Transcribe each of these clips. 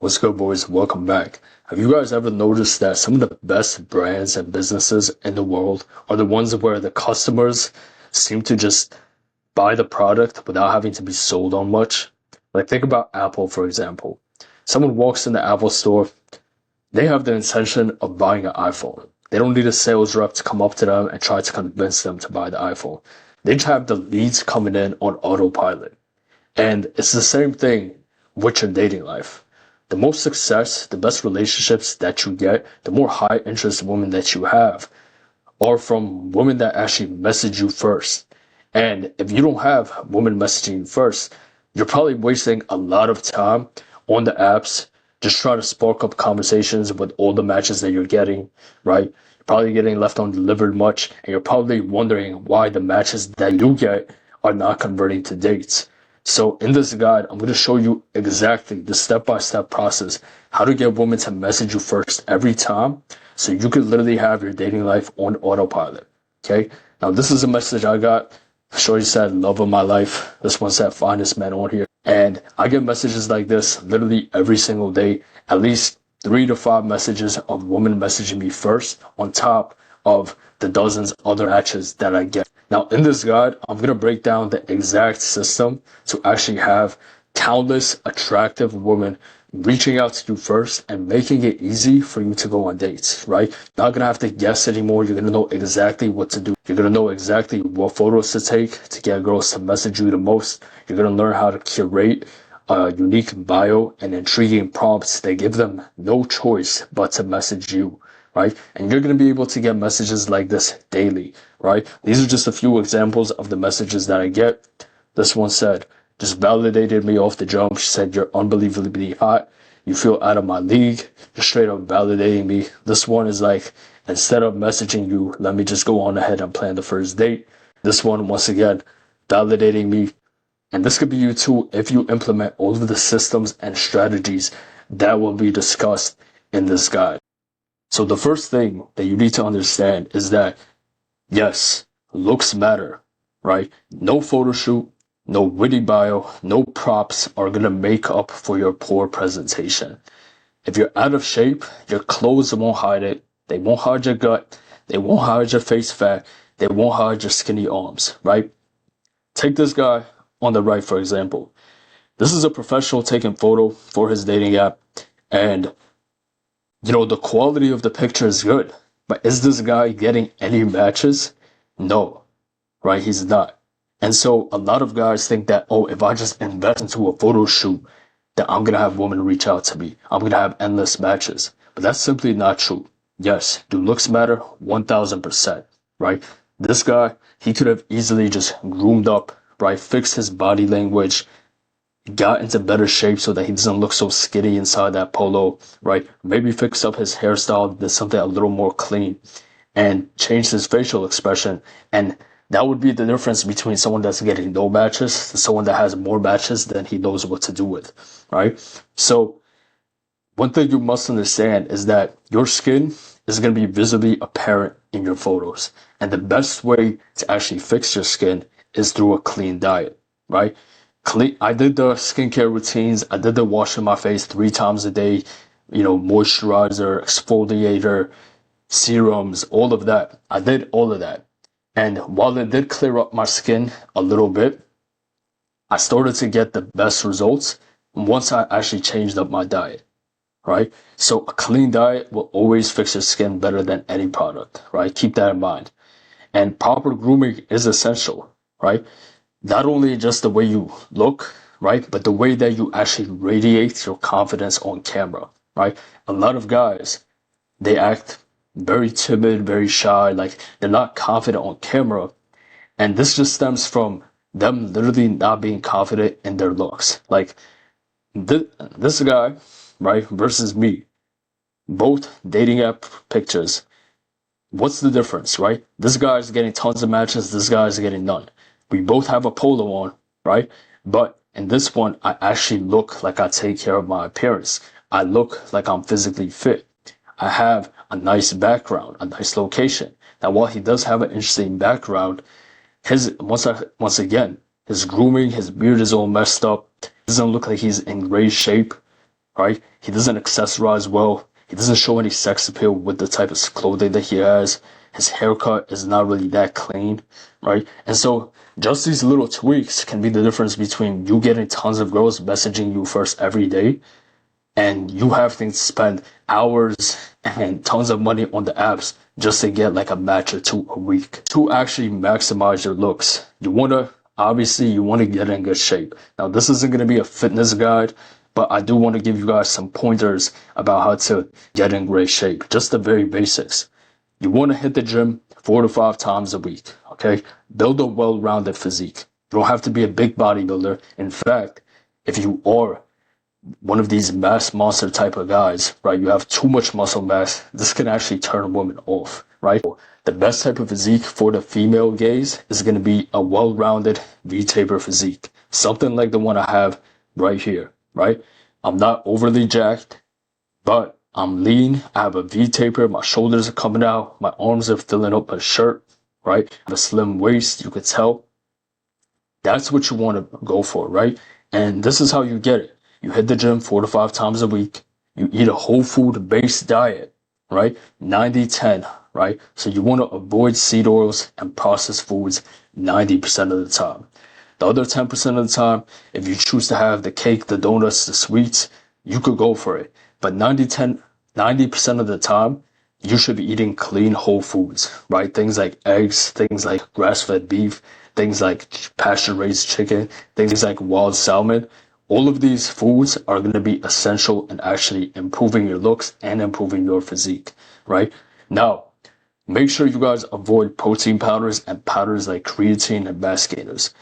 What's good, boys? Welcome back. Have you guys ever noticed that some of the best brands and businesses in the world are the ones where the customers seem to just buy the product without having to be sold on much? Like, think about Apple, for example. Someone walks in the Apple store, they have the intention of buying an iPhone. They don't need a sales rep to come up to them and try to convince them to buy the iPhone. They just have the leads coming in on autopilot. And it's the same thing with your dating life. The more success, the best relationships that you get, the more high interest women that you have are from women that actually message you first. And if you don't have women messaging you first, you're probably wasting a lot of time on the apps just trying to spark up conversations with all the matches that you're getting, right? You're probably getting left undelivered much, and you're probably wondering why the matches that you get are not converting to dates. So in this guide, I'm going to show you exactly the step-by-step process, how to get women to message you first every time, so you could literally have your dating life on autopilot. Okay? Now, this is a message I got. Shorty said, love of my life. This one said, finest man on here. And I get messages like this literally every single day, at least 3 to 5 messages of women messaging me first on top of the dozens other matches that I get. Now, in this guide, I'm going to break down the exact system to actually have countless attractive women reaching out to you first and making it easy for you to go on dates, right? You're not going to have to guess anymore. You're going to know exactly what to do. You're going to know exactly what photos to take to get girls to message you the most. You're going to learn how to curate a unique bio and intriguing prompts that give them no choice but to message you, right? And you're going to be able to get messages like this daily, right? These are just a few examples of the messages that I get. This one said, just validated me off the jump. She said, you're unbelievably hot. You feel out of my league. Just straight up validating me. This one is like, instead of messaging you, let me just go on ahead and plan the first date. This one, once again, validating me. And this could be you too if you implement all of the systems and strategies that will be discussed in this guide. So the first thing that you need to understand is that, yes, looks matter, right? No photo shoot, no witty bio, no props are going to make up for your poor presentation. If you're out of shape, your clothes won't hide it. They won't hide your gut. They won't hide your face fat. They won't hide your skinny arms, right? Take this guy on the right, for example. This is a professional taking photo for his dating app, and the quality of the picture is good, but is this guy getting any matches? No, right? He's not. And so a lot of guys think that, oh, if I just invest into a photo shoot, that I'm going to have women reach out to me. I'm going to have endless matches. But that's simply not true. Yes, do looks matter? 1000%, right? This guy, he could have easily just groomed up, right? Fixed his body language, got into better shape so that he doesn't look so skinny inside that polo, right? Maybe fixed up his hairstyle, did something a little more clean, and changed his facial expression. And that would be the difference between someone that's getting no matches to someone that has more matches than he knows what to do with, right? So one thing you must understand is that your skin is going to be visibly apparent in your photos. And the best way to actually fix your skin is through a clean diet, right? I did the skincare routines. I did the washing my face 3 times a day, moisturizer, exfoliator, serums, all of that. I did all of that. And while it did clear up my skin a little bit, I started to get the best results once I actually changed up my diet, right? So a clean diet will always fix your skin better than any product, right? Keep that in mind. And proper grooming is essential, right? Not only just the way you look, right? But the way that you actually radiate your confidence on camera, right? A lot of guys, they act very timid, very shy, like they're not confident on camera. And this just stems from them literally not being confident in their looks. Like this guy, right, versus me, both dating app pictures. What's the difference, right? This guy's getting tons of matches. This guy's getting none. We both have a polo on, right? But in this one, I actually look like I take care of my appearance. I look like I'm physically fit. I have a nice background, a nice location. Now, while he does have an interesting background, once again, his grooming, his beard is all messed up. Doesn't look like he's in great shape, right? He doesn't accessorize well. He doesn't show any sex appeal with the type of clothing that he has. His haircut is not really that clean, right? And so just these little tweaks can be the difference between you getting tons of girls messaging you first every day and you having to spend hours and tons of money on the apps just to get like a match or two a week. To actually maximize your looks, you want to get in good shape. Now, this isn't going to be a fitness guide, but I do want to give you guys some pointers about how to get in great shape. Just the very basics. You want to hit the gym 4 to 5 times a week, okay? Build a well-rounded physique. You don't have to be a big bodybuilder. In fact, if you are one of these mass monster type of guys, right, you have too much muscle mass, this can actually turn women off, right? The best type of physique for the female gaze is going to be a well-rounded V-taper physique. Something like the one I have right here, right? I'm not overly jacked, but I'm lean. I have a V-taper. My shoulders are coming out. My arms are filling up my shirt, right? I have a slim waist, you could tell. That's what you want to go for, right? And this is how you get it. You hit the gym 4 to 5 times a week. You eat a whole food based diet, right? 90-10, right? So you want to avoid seed oils and processed foods 90% of the time. The other 10% of the time, if you choose to have the cake, the donuts, the sweets, you could go for it. But 90% of the time, you should be eating clean whole foods, right? Things like eggs, things like grass-fed beef, things like pasture-raised chicken, things like wild salmon. All of these foods are going to be essential in actually improving your looks and improving your physique, right? Now, make sure you guys avoid protein powders and powders like creatine and mass gainers.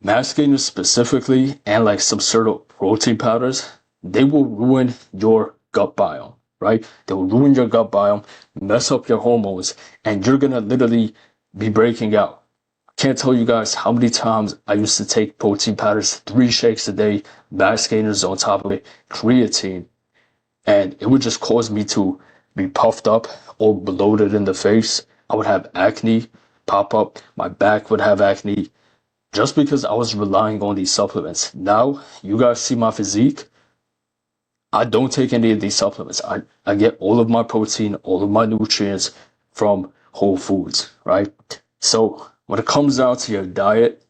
Mass gainers specifically, and like some sort of protein powders, they will ruin your gut biome, right? They will ruin your gut biome, mess up your hormones, and you're going to literally be breaking out. Can't tell you guys how many times I used to take protein powders, 3 shakes a day, mass gainers on top of it, creatine, and it would just cause me to be puffed up or bloated in the face. I would have acne pop up, my back would have acne, just because I was relying on these supplements. Now, you guys see my physique. I don't take any of these supplements. I get all of my protein, all of my nutrients from whole foods, right? So when it comes down to your diet,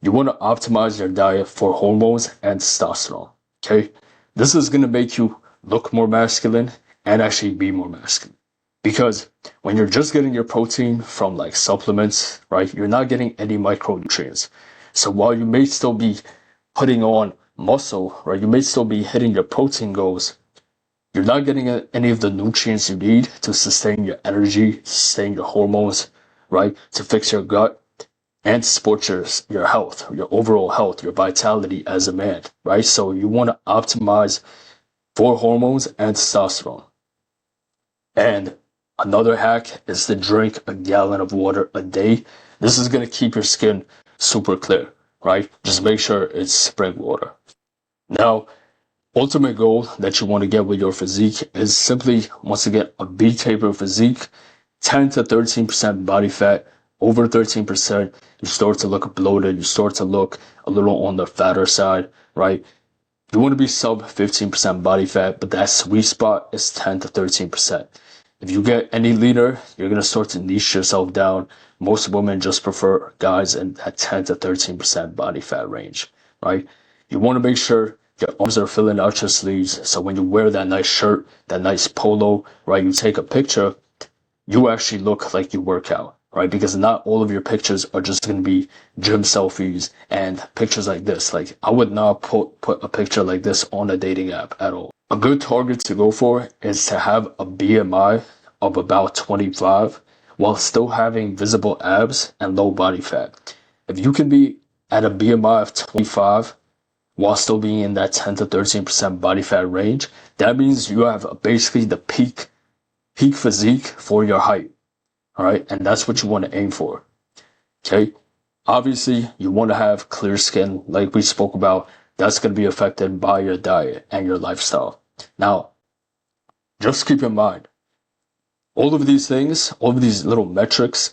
you want to optimize your diet for hormones and testosterone, okay? This is going to make you look more masculine and actually be more masculine. Because when you're just getting your protein from like supplements, right, you're not getting any micronutrients. So while you may still be putting on muscle, right, you may still be hitting your protein goals, you're not getting any of the nutrients you need to sustain your energy, sustain your hormones, right, to fix your gut and support your health, your overall health, your vitality as a man, right? So you want to optimize for hormones and testosterone. And another hack is to drink a gallon of water a day. This is going to keep your skin super clear, right? Just make sure it's spring water. Now, ultimate goal that you want to get with your physique is simply, once again, a V-taper physique, 10 to 13% body fat. Over 13%, you start to look bloated, you start to look a little on the fatter side, right? You want to be sub 15% body fat, but that sweet spot is 10 to 13%. If you get any leaner, you're going to start to niche yourself down. Most women just prefer guys in that 10 to 13% body fat range, right? You want to make sure your arms are filling out your sleeves. So when you wear that nice shirt, that nice polo, right, you take a picture, you actually look like you work out, right? Because not all of your pictures are just going to be gym selfies and pictures like this. Like, I would not put a picture like this on a dating app at all. A good target to go for is to have a BMI of about 25 while still having visible abs and low body fat. If you can be at a BMI of 25 while still being in that 10 to 13% body fat range, that means you have basically the peak physique for your height. All right, and that's what you want to aim for. Okay, obviously you want to have clear skin, like we spoke about. That's going to be affected by your diet and your lifestyle. Now, just keep in mind, all of these things, all of these little metrics,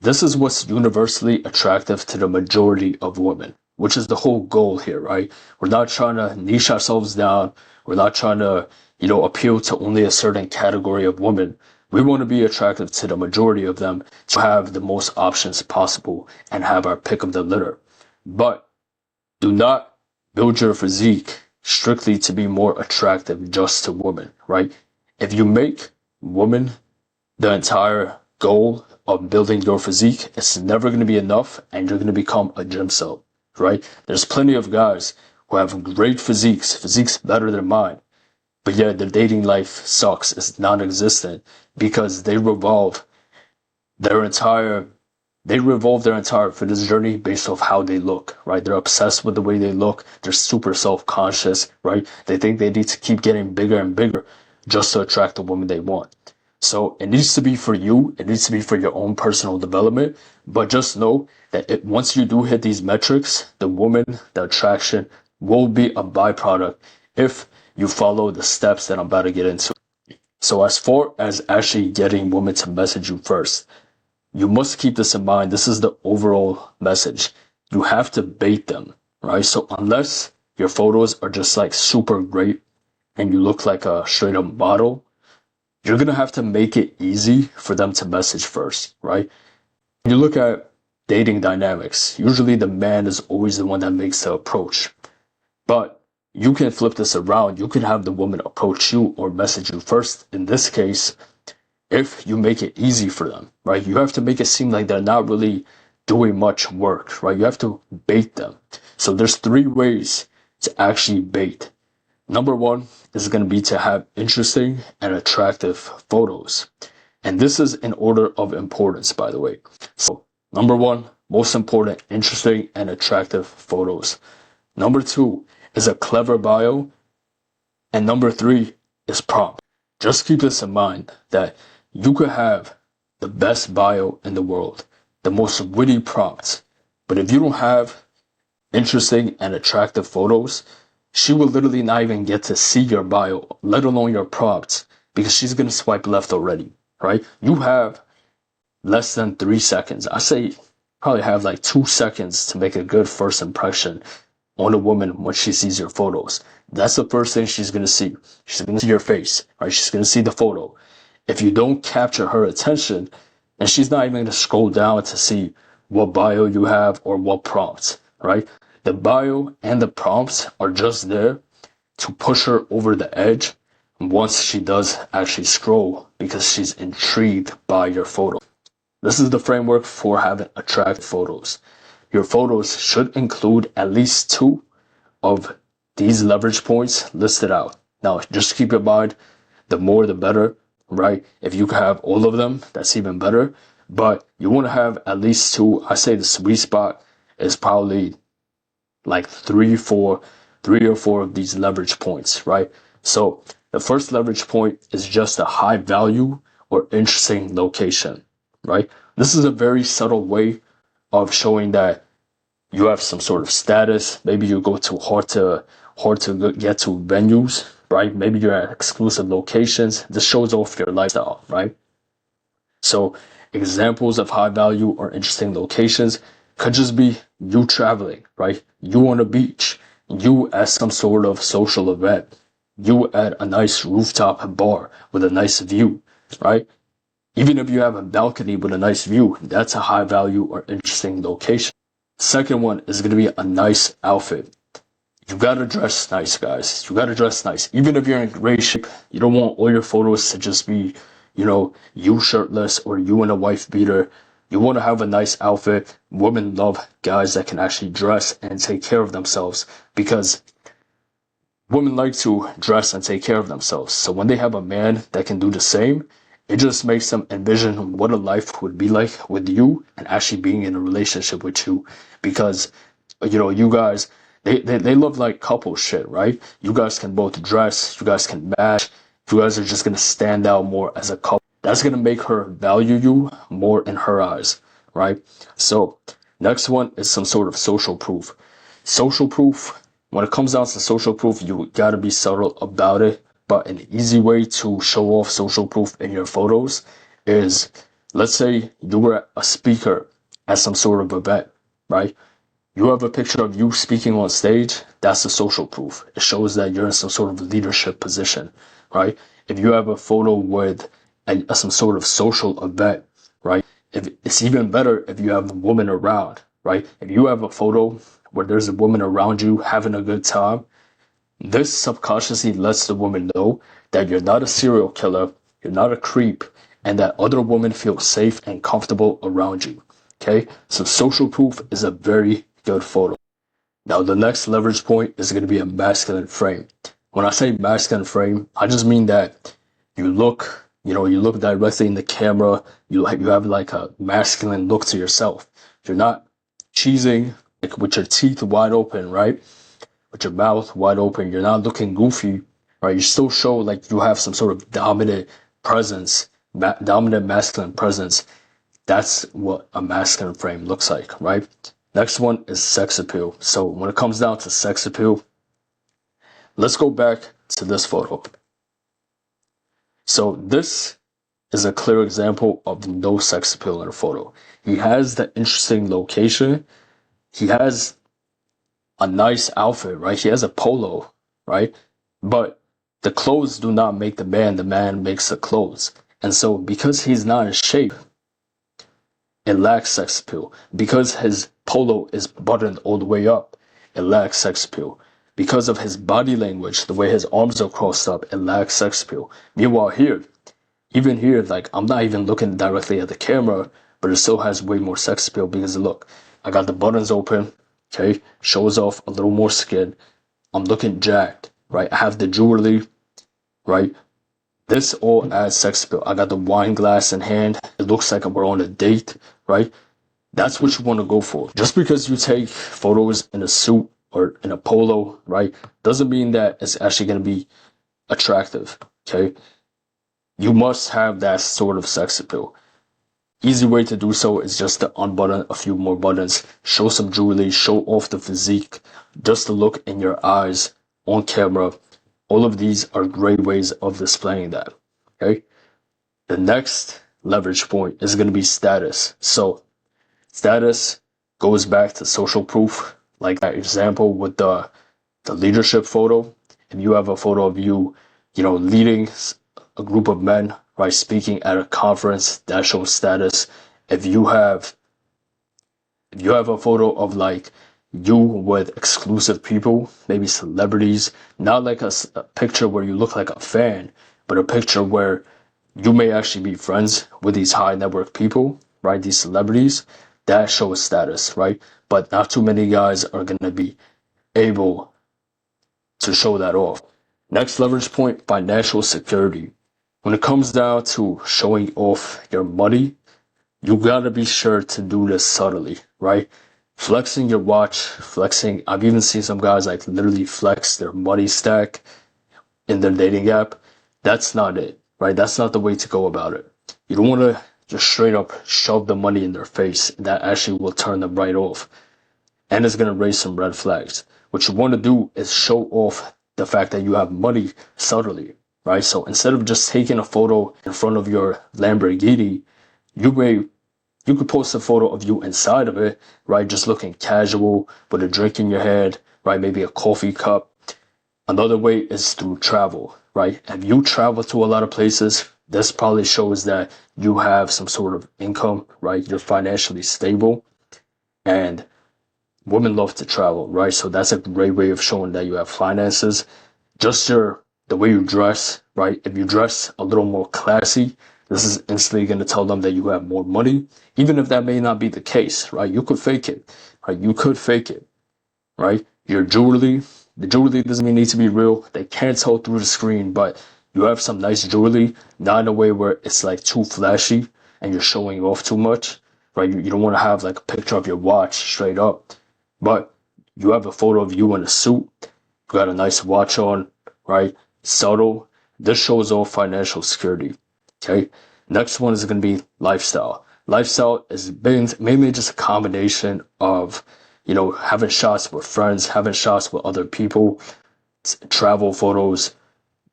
this is what's universally attractive to the majority of women, which is the whole goal here, right? We're not trying to niche ourselves down. We're not trying to, appeal to only a certain category of women. We want to be attractive to the majority of them to have the most options possible and have our pick of the litter. But do not build your physique strictly to be more attractive just to women, right? If you make women the entire goal of building your physique, it's never going to be enough and you're going to become a gym sub, right? There's plenty of guys who have great physiques better than mine, but yet their dating life sucks, it's non-existent because their entire they revolve their entire fitness journey based off how they look, right? They're obsessed with the way they look. They're super self-conscious, right? They think they need to keep getting bigger and bigger just to attract the woman they want. So it needs to be for you. It needs to be for your own personal development. But just know that once you do hit these metrics, the woman, the attraction will be a byproduct if you follow the steps that I'm about to get into. So as far as actually getting women to message you first, you must keep this in mind. This is the overall message. You have to bait them, right? So unless your photos are just like super great and you look like a straight up model, you're going to have to make it easy for them to message first, right? When you look at dating dynamics, usually the man is always the one that makes the approach. But you can flip this around. You can have the woman approach you or message you first. In this case, if you make it easy for them, right? You have to make it seem like they're not really doing much work, right? You have to bait them. So there's 3 ways to actually bait. Number 1 is going to be to have interesting and attractive photos. And this is in order of importance, by the way. So number 1, most important, interesting and attractive photos. Number 2 is a clever bio. And number 3 is prompt. Just keep this in mind that you could have the best bio in the world, the most witty prompts, but if you don't have interesting and attractive photos, she will literally not even get to see your bio, let alone your prompts, because she's going to swipe left already, right? You have less than 3 seconds. I say probably have like 2 seconds to make a good first impression on a woman when she sees your photos. That's the first thing she's going to see. She's going to see your face, right? She's going to see the photo. If you don't capture her attention, and she's not even going to scroll down to see what bio you have or what prompts, right? The bio and the prompts are just there to push her over the edge once she does actually scroll because she's intrigued by your photo. This is the framework for having attractive photos. Your photos should include at least 2 of these leverage points listed out. Now, just keep in mind, the more the better, right? If you can have all of them, that's even better. But you want to have at least 2. I say the sweet spot is probably like 3 or 4 of these leverage points, right? So the first leverage point is just a high value or interesting location, right? This is a very subtle way of showing that you have some sort of status. Maybe you go to hard to get to venues, right? Maybe you're at exclusive locations. This shows off your lifestyle, right? So examples of high value or interesting locations could just be you traveling, right? You on a beach, you at some sort of social event, you at a nice rooftop bar with a nice view, right? Even if you have a balcony with a nice view, that's a high value or interesting location. Second one is going to be a nice outfit. You got to dress nice, guys. You got to dress nice. Even if you're in great shape, you don't want all your photos to just be, you shirtless or you in a wife beater. You want to have a nice outfit. Women love guys that can actually dress and take care of themselves because women like to dress and take care of themselves. So when they have a man that can do the same, it just makes them envision what a life would be like with you and actually being in a relationship with you because, you guys, they love like couple shit, right? You guys can both dress, you guys can match, you guys are just going to stand out more as a couple. That's going to make her value you more in her eyes, right? So next one is some sort of social proof. Social proof, when it comes down to social proof, you got to be subtle about it. But an easy way to show off social proof in your photos is, let's say you were a speaker at some sort of event, right? You have a picture of you speaking on stage, that's the social proof. It shows that you're in some sort of leadership position, right? If you have a photo with some sort of social event, right? If it's even better if you have a woman around, right? If you have a photo where there's a woman around you having a good time, this subconsciously lets the woman know that you're not a serial killer, you're not a creep, and that other women feel safe and comfortable around you. Okay? So social proof is a very good photo. Now the next leverage point is going to be a masculine frame. When I say masculine frame, I just mean that you look, you look directly in the camera, you have like a masculine look to yourself. You're not cheesing like with your teeth wide open, right? With your mouth wide open, you're not looking goofy, right? You still show like you have some sort of dominant presence, dominant masculine presence. That's what a masculine frame looks like, right? Next one is sex appeal. So when it comes down to sex appeal, let's go back to this photo. So this is a clear example of no sex appeal in a photo. He has the interesting location. He has a nice outfit, right? He has a polo, right? But the clothes do not make the man makes the clothes. And so because he's not in shape, it lacks sex appeal. Because his polo is buttoned all the way up, it lacks sex appeal. Because of his body language, the way his arms are crossed up, it lacks sex appeal. Meanwhile even here, like I'm not even looking directly at the camera, but it still has way more sex appeal because look, I got the buttons open, okay, shows off a little more skin. I'm looking jacked, right? I have the jewelry, right? This all adds sex appeal. I got the wine glass in hand. It looks like we're on a date, right? That's what you want to go for. Just because you take photos in a suit or in a polo, right, doesn't mean that it's actually going to be attractive, okay? You must have that sort of sex appeal. Easy way to do so is just to unbutton a few more buttons, show some jewelry, show off the physique, just the look in your eyes on camera. All of these are great ways of displaying that, okay? The next leverage point is going to be status. So status goes back to social proof, like that example with the leadership photo. If you have a photo of you, leading a group of men, right, speaking at a conference, that shows status. If you have a photo of like you with exclusive people, maybe celebrities, not like a picture where you look like a fan, but a picture where you may actually be friends with these high network people, right? These celebrities, that shows status, right? But not too many guys are going to be able to show that off. Next leverage point, financial security. When it comes down to showing off your money, you gotta be sure to do this subtly, right? Flexing your watch, I've even seen some guys like literally flex their money stack in their dating app. That's not it, right? That's not the way to go about it. You don't want to just straight up shove the money in their face. That actually will turn them right off. And it's going to raise some red flags. What you want to do is show off the fact that you have money subtly, right? So instead of just taking a photo in front of your Lamborghini, you could post a photo of you inside of it, right? Just looking casual with a drink in your hand, right? Maybe a coffee cup. Another way is through travel, right? If you travel to a lot of places, this probably shows that you have some sort of income, right? You're financially stable, and women love to travel, right? So that's a great way of showing that you have finances. Just the way you dress, right? If you dress a little more classy, this is instantly going to tell them that you have more money, even if that may not be the case, right? You could fake it, right? You could fake it, right? The jewelry doesn't even need to be real. They can't tell through the screen, but you have some nice jewelry, not in a way where it's like too flashy and you're showing off too much, right? You don't want to have like a picture of your watch straight up, but you have a photo of you in a suit, you got a nice watch on, right? Subtle. This shows off financial security. Okay. Next one is going to be lifestyle. Lifestyle is mainly just a combination of, having shots with friends, having shots with other people, travel photos,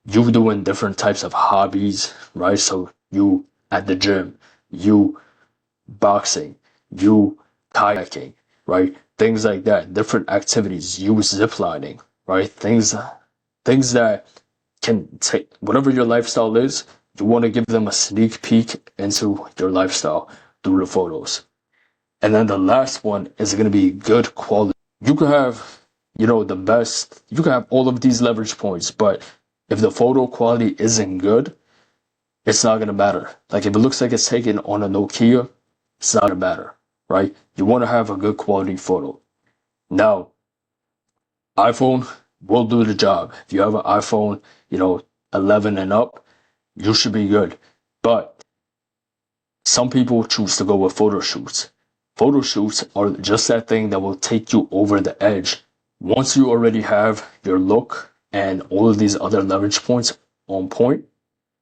you doing different types of hobbies, right? So you at the gym, you boxing, you kayaking, right? things like that, different activities, use ziplining, right? Things that can take whatever your lifestyle is, you want to give them a sneak peek into your lifestyle through the photos. And then the last one is going to be good quality. You could have, the best, you can have all of these leverage points, but if the photo quality isn't good, it's not going to matter. Like if it looks like it's taken on a Nokia, it's not going to matter, right? You want to have a good quality photo. Now, iPhone will do the job. If you have an iPhone, 11 and up, you should be good. But some people choose to go with photo shoots. Photo shoots are just that thing that will take you over the edge. Once you already have your look and all of these other leverage points on point,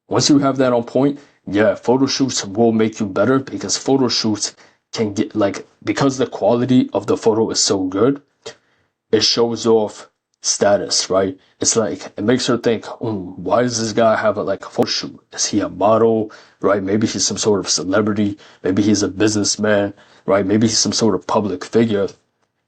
once you have that on point, yeah, photo shoots will make you better because photo shoots can get because the quality of the photo is so good, it shows off status, right? It's like, it makes her think, why does this guy have a photo shoot? Is he a model, right? Maybe he's some sort of celebrity. Maybe he's a businessman, right? Maybe he's some sort of public figure.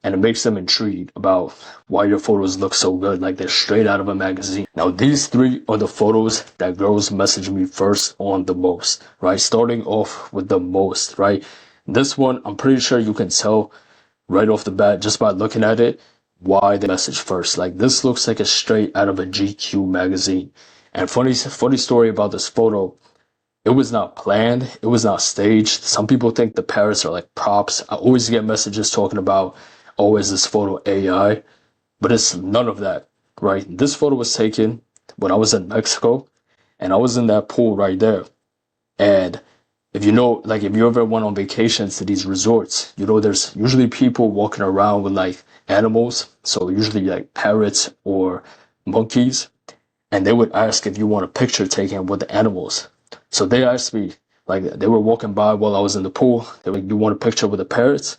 And it makes them intrigued about why your photos look so good, like they're straight out of a magazine. Now, these three are the photos that girls message me first on the most, right? Starting off with the most, right? This one, I'm pretty sure you can tell right off the bat just by looking at it why they message first. Like this looks like it's straight out of a GQ magazine. And funny story about this photo, it was not planned. It was not staged. Some people think the parrots are like props. I always get messages talking about, oh, is this photo AI? But it's none of that, right? This photo was taken when I was in Mexico and I was in that pool right there. And if if you ever went on vacations to these resorts, there's usually people walking around with animals. So usually parrots or monkeys. And they would ask if you want a picture taken with the animals. So they asked me, they were walking by while I was in the pool. They were like, you want a picture with the parrots?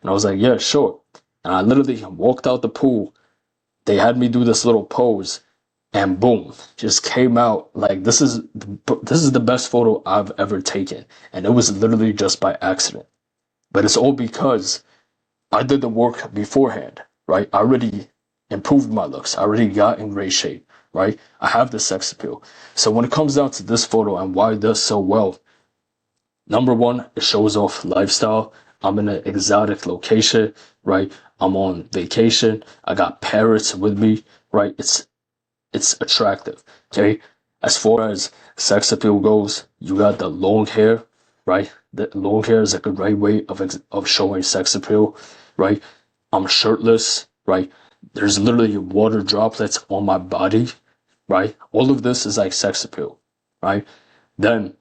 And I was like, yeah, sure. And I literally walked out the pool. They had me do this little pose. And boom, just came out this is the best photo I've ever taken. And it was literally just by accident. But it's all because I did the work beforehand, right? I already improved my looks. I already got in great shape, right? I have the sex appeal. So when it comes down to this photo and why it does so well, number one, it shows off lifestyle. I'm in an exotic location, right? I'm on vacation. I got parrots with me, right? It's attractive, okay? As far as sex appeal goes, you got the long hair, right? The long hair is a great way of showing sex appeal, right? I'm shirtless, right? There's literally water droplets on my body, right? All of this is sex appeal, right? Then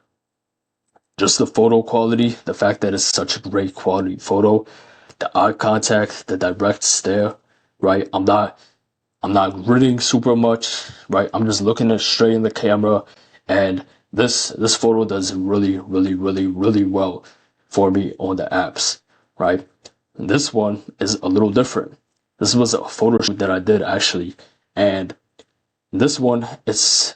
just the photo quality, the fact that it's such a great quality photo, the eye contact, the direct stare, right? I'm not grinning super much, right? I'm just looking at straight in the camera, and this photo does really, really, really, really well for me on the apps, right? And this one is a little different. This was a photo shoot that I did actually, and this one it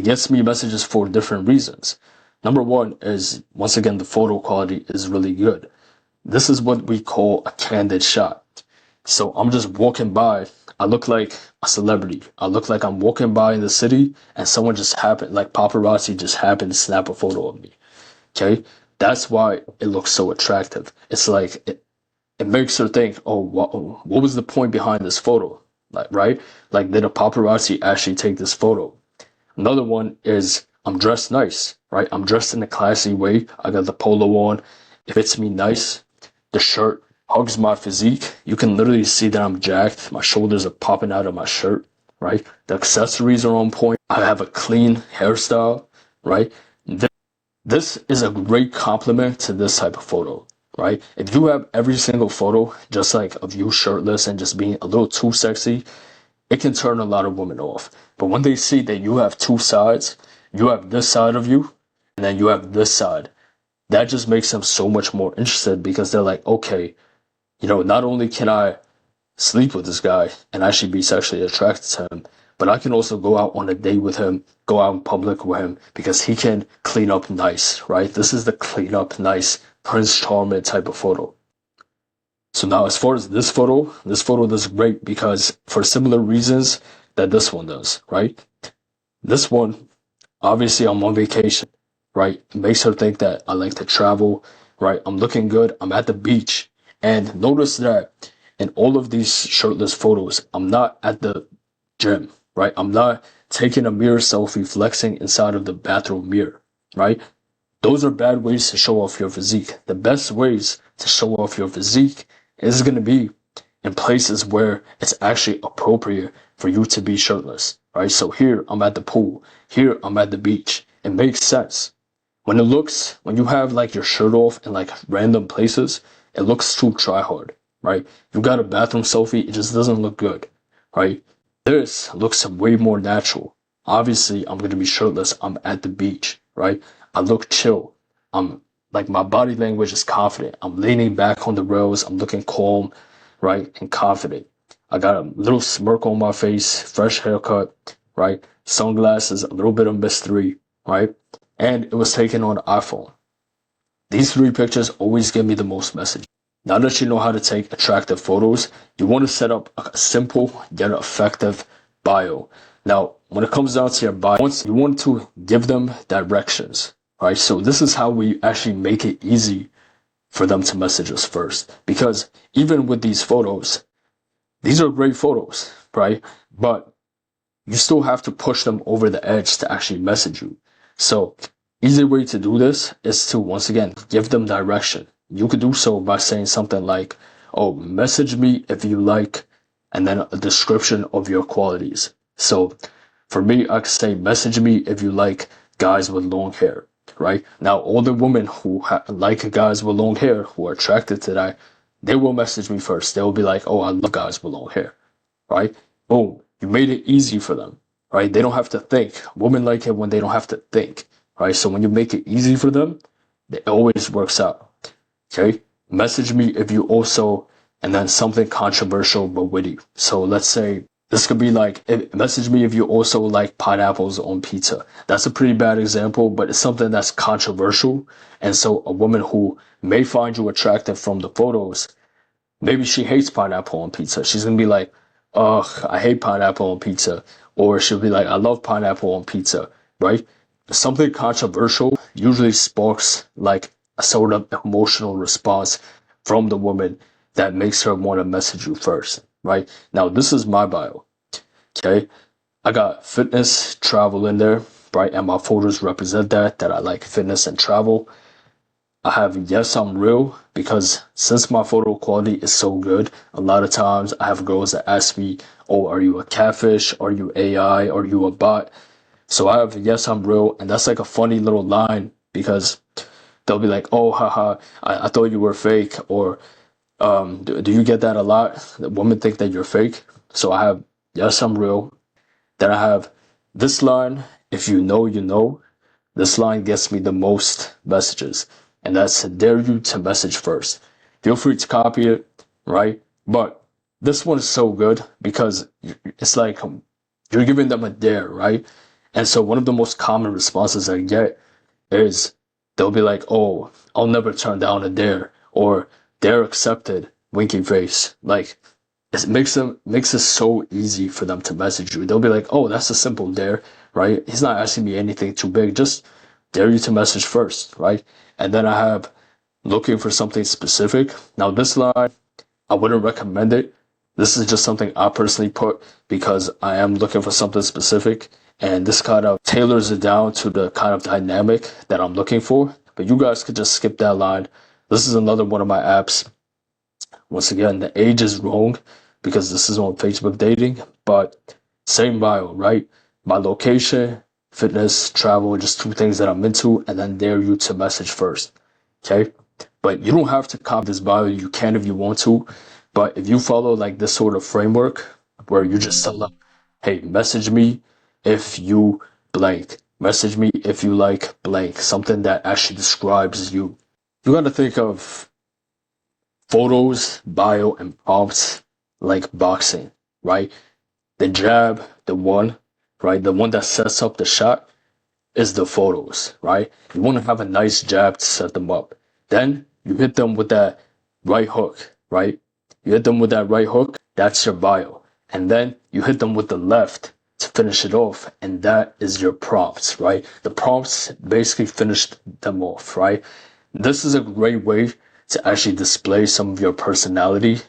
gets me messages for different reasons. Number one is, once again, the photo quality is really good. This is what we call a candid shot. So I'm just walking by. I look like a celebrity. I look like I'm walking by in the city and someone just happened, paparazzi just happened to snap a photo of me. Okay? That's why it looks so attractive. It's it makes her think, oh, what was the point behind this photo? Right? Did a paparazzi actually take this photo? Another one is I'm dressed nice, right? I'm dressed in a classy way. I got the polo on. It fits me nice. The shirt hugs my physique. You can literally see that I'm jacked. My shoulders are popping out of my shirt, right? The accessories are on point. I have a clean hairstyle, right? This is a great compliment to this type of photo, right? If you have every single photo just of you shirtless and just being a little too sexy, it can turn a lot of women off. But when they see that you have two sides, you have this side of you, and then you have this side, that just makes them so much more interested because they're like, okay, not only can I sleep with this guy and actually be sexually attracted to him, but I can also go out on a date with him, go out in public with him because he can clean up nice, right? This is the clean up nice Prince Charming type of photo. So now as far as this photo does great because for similar reasons that this one does, right? This one, obviously I'm on vacation, right? It makes her think that I like to travel, right? I'm looking good. I'm at the beach. And notice that in all of these shirtless photos, I'm not at the gym, right? I'm not taking a mirror selfie flexing inside of the bathroom mirror, right? Those are bad ways to show off your physique. The best ways to show off your physique is going to be in places where it's actually appropriate for you to be shirtless, right? So here I'm at the pool. Here I'm at the beach. It makes sense. When you have like your shirt off in like random places, it looks too try hard, right? You got a bathroom selfie, it just doesn't look good, right? This looks way more natural. Obviously, I'm going to be shirtless. I'm at the beach, right? I look chill. I'm like my body language is confident. I'm leaning back on the rails. I'm looking calm, right? And confident. I got a little smirk on my face, fresh haircut, right? Sunglasses, a little bit of mystery, right? And it was taken on iPhone. These three pictures always give me the most message. Now that you know how to take attractive photos, you want to set up a simple yet effective bio. Now, when it comes down to your bio, you want to give them directions, right? So this is how we actually make it easy for them to message us first. Because even with these photos, these are great photos, right? But you still have to push them over the edge to actually message you. So easy way to do this is to, once again, give them direction. You could do so by saying something like, oh, message me if you like, and then a description of your qualities. So for me, I could say, message me if you like guys with long hair, right? Now, all the women who like guys with long hair, who are attracted to that, they will message me first. They'll be like, oh, I love guys with long hair, right? Boom. You made it easy for them, right? They don't have to think. Women like it when they don't have to think, right? So when you make it easy for them, it always works out, okay? Message me if you also, and then something controversial but witty. So let's say this could be like, message me if you also like pineapples on pizza. That's a pretty bad example, but it's something that's controversial. And so a woman who may find you attractive from the photos, maybe she hates pineapple on pizza. She's going to be like, ugh, I hate pineapple on pizza. Or she'll be like, I love pineapple on pizza, right? Something controversial usually sparks like a sort of emotional response from the woman that makes her want to message you first, right? Now, this is my bio, okay? I got fitness, travel in there, right? And my photos represent that I like fitness and travel. I have yes, I'm real, because since my photo quality is so good, a lot of times I have girls that ask me, oh, are you a catfish? Are you AI? Are you a bot? So I have yes, I'm real. And that's like a funny little line because they'll be like, oh, haha, I thought you were fake. Or do you get that a lot? The women think that you're fake. So I have yes, I'm real. Then I have this line, if you know, you know. This line gets me the most messages. And that's dare you to message first. Feel free to copy it, right? But this one is so good because it's like you're giving them a dare, right? And so one of the most common responses I get is they'll be like, oh, I'll never turn down a dare, or dare accepted, winky face. Like it makes it so easy for them to message you. They'll be like, oh, that's a simple dare, right? He's not asking me anything too big, just dare you to message first, right? And then I have looking for something specific. Now this line, I wouldn't recommend it. This is just something I personally put because I am looking for something specific. And this kind of tailors it down to the kind of dynamic that I'm looking for. But you guys could just skip that line. This is another one of my apps. Once again, the age is wrong because this is on Facebook dating, but same bio, right? My location, fitness, travel, just two things that I'm into, and then dare you to message first, okay? But you don't have to copy this bio. You can if you want to, but if you follow like this sort of framework where you just tell them, hey, message me if you blank, message me if you like blank, something that actually describes you. You got to think of photos, bio, and prompts like boxing, right? The jab, the one, right? The one that sets up the shot is the photos, right? You want to have a nice jab to set them up. Then you hit them with that right hook, right? You hit them with that right hook, that's your bio. And then you hit them with the left to finish it off, and that is your prompts, right? The prompts basically finished them off, right? This is a great way to actually display some of your personality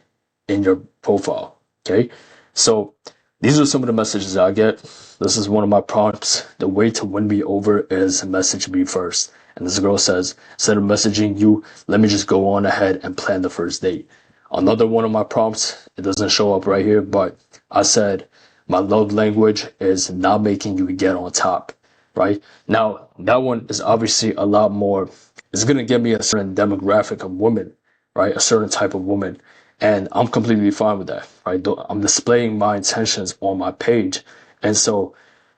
in your profile, okay? So these are some of the messages I get. This is one of my prompts. The way to win me over is message me first. And this girl says, instead of messaging you, let me just go on ahead and plan the first date. Another one of my prompts, it doesn't show up right here, but I said, my love language is not making you get on top, right? Now, that one is obviously a lot more, it's going to give me a certain demographic of women, right? A certain type of woman. And I'm completely fine with that, right? I'm displaying my intentions on my page. And so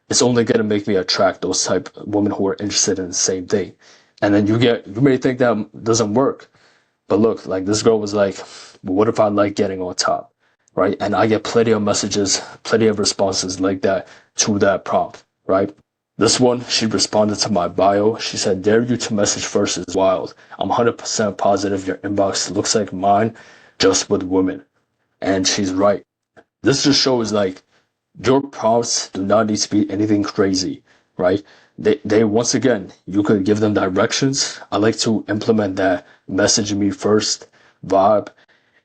it's only going to make me attract those type of women who are interested in the same thing. And then you may think that doesn't work. But look, like this girl was like, well, what if I like getting on top, right? And I get plenty of messages, plenty of responses like that to that prompt, right? This one, she responded to my bio. She said, dare you to message first is wild. I'm 100% positive your inbox looks like mine, just with women. And she's right. This just shows like your prompts do not need to be anything crazy, right? They once again, you could give them directions. I like to implement that message me first vibe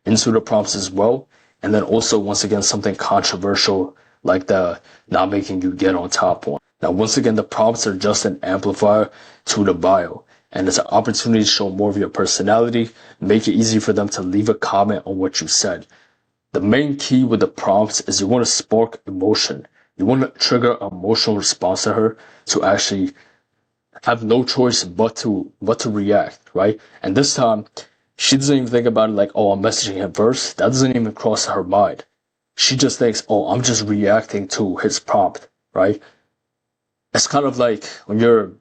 into the prompts as well. And then also, once again, something controversial like the not making you get on top one. Now, once again, the prompts are just an amplifier to the bio. And it's an opportunity to show more of your personality, make it easy for them to leave a comment on what you said. The main key with the prompts is you want to spark emotion. You want to trigger an emotional response to her to actually have no choice but to react, right? And this time, she doesn't even think about it like, oh, I'm messaging him first. That doesn't even cross her mind. She just thinks, oh, I'm just reacting to his prompt, right? It's kind of like when you're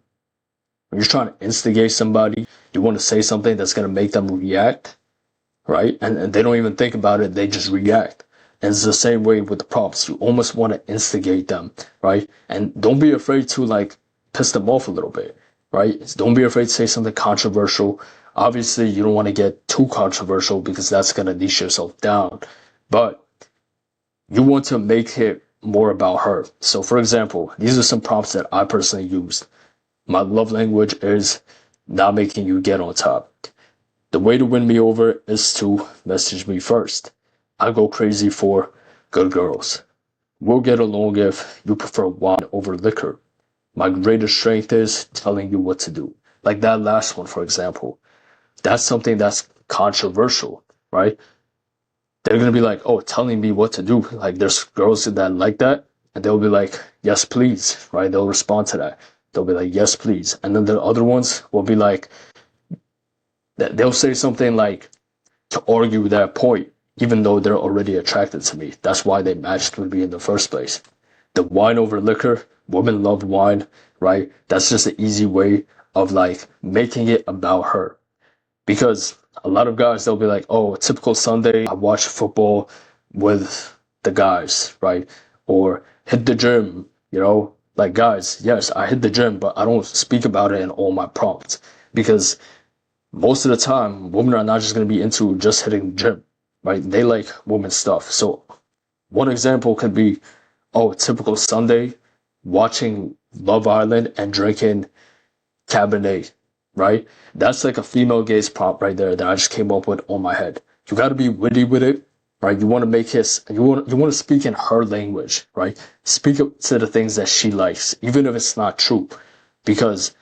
trying to instigate somebody, you want to say something that's going to make them react, right? And they don't even think about it. They just react. And it's the same way with the prompts. You almost want to instigate them, right? And don't be afraid to like piss them off a little bit, right? Don't be afraid to say something controversial. Obviously, you don't want to get too controversial because that's going to niche yourself down. But you want to make it more about her. So for example, these are some prompts that I personally used. My love language is not making you get on top. The way to win me over is to message me first. I go crazy for good girls. We'll get along if you prefer wine over liquor. My greatest strength is telling you what to do. Like that last one, for example. That's something that's controversial, right? They're going to be like, oh, telling me what to do. Like there's girls that like that. And they'll be like, yes, please, right? They'll respond to that. They'll be like, yes, please. And then the other ones will be like, they'll say something like to argue that point, even though they're already attracted to me. That's why they matched with me in the first place. The wine over liquor, women love wine, right? That's just an easy way of like making it about her. Because a lot of guys, they'll be like, oh, typical Sunday, I watch football with the guys, right? Or hit the gym, like guys, yes, I hit the gym, but I don't speak about it in all my prompts because most of the time, women are not just going to be into just hitting the gym, right? They like women's stuff. So one example could be, oh, typical Sunday, watching Love Island and drinking Cabernet, right? That's like a female gaze prompt right there that I just came up with on my head. You got to be witty with it, right? You want to make you want to speak in her language, right? Speak to the things that she likes, even if it's not true, because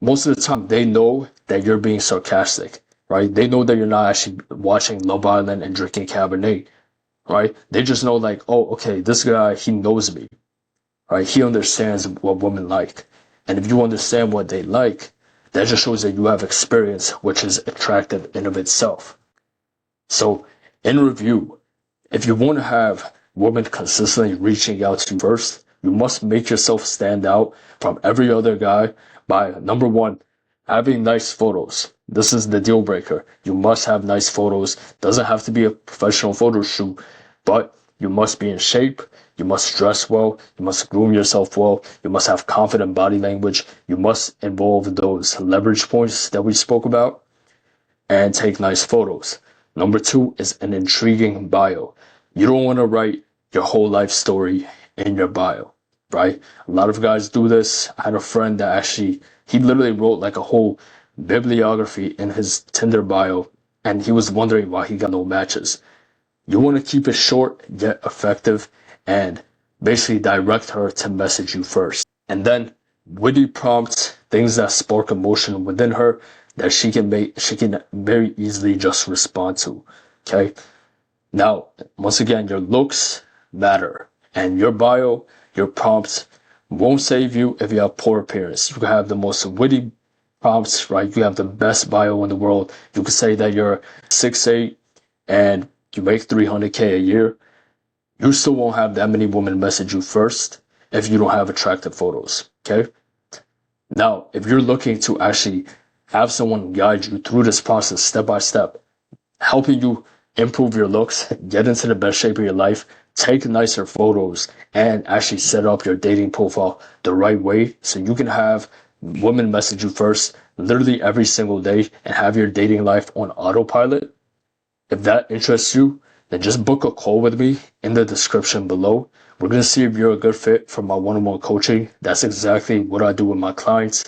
most of the time they know that you're being sarcastic, right? They know that you're not actually watching Love Island and drinking Cabernet, right? They just know like, oh, okay, this guy, he knows me, right? He understands what women like. And if you understand what they like, that just shows that you have experience, which is attractive in of itself. So in review, if you want to have women consistently reaching out to you first, you must make yourself stand out from every other guy by, number one, having nice photos. This is the deal breaker. You must have nice photos. Doesn't have to be a professional photo shoot, but you must be in shape. You must dress well. You must groom yourself well. You must have confident body language. You must involve those leverage points that we spoke about and take nice photos. Number two is an intriguing bio. You don't want to write your whole life story in your bio, right? A lot of guys do this. I had a friend that he literally wrote like a whole bibliography in his Tinder bio, and he was wondering why he got no matches. You want to keep it short yet effective and basically direct her to message you first. And then witty prompts, things that spark emotion within her that she can very easily just respond to. Okay? Now, once again, your looks matter. And your bio, your prompts won't save you if you have poor appearance. You can have the most witty prompts, right? You have the best bio in the world. You could say that you're 6'8" and you make 300K a year. You still won't have that many women message you first if you don't have attractive photos. Okay? Now, if you're looking to actually have someone guide you through this process step by step, helping you improve your looks, get into the best shape of your life, take nicer photos, and actually set up your dating profile the right way so you can have women message you first literally every single day and have your dating life on autopilot. If that interests you, then just book a call with me in the description below. We're going to see if you're a good fit for my one-on-one coaching. That's exactly what I do with my clients.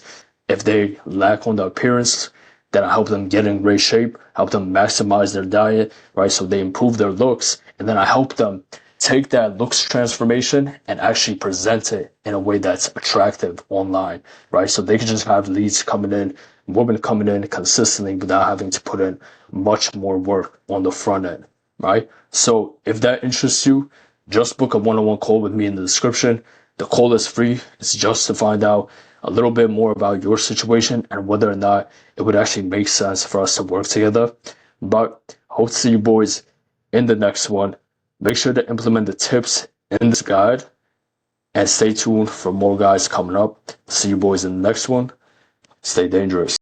If they lack on the appearance, then I help them get in great shape, help them maximize their diet, right? So they improve their looks. And then I help them take that looks transformation and actually present it in a way that's attractive online, right? So they can just have leads coming in, women coming in consistently without having to put in much more work on the front end, right? So if that interests you, just book a one-on-one call with me in the description. The call is free. It's just to find out a little bit more about your situation and whether or not it would actually make sense for us to work together. But hope to see you boys in the next one. Make sure to implement the tips in this guide and stay tuned for more guys coming up. See you boys in the next one. Stay dangerous.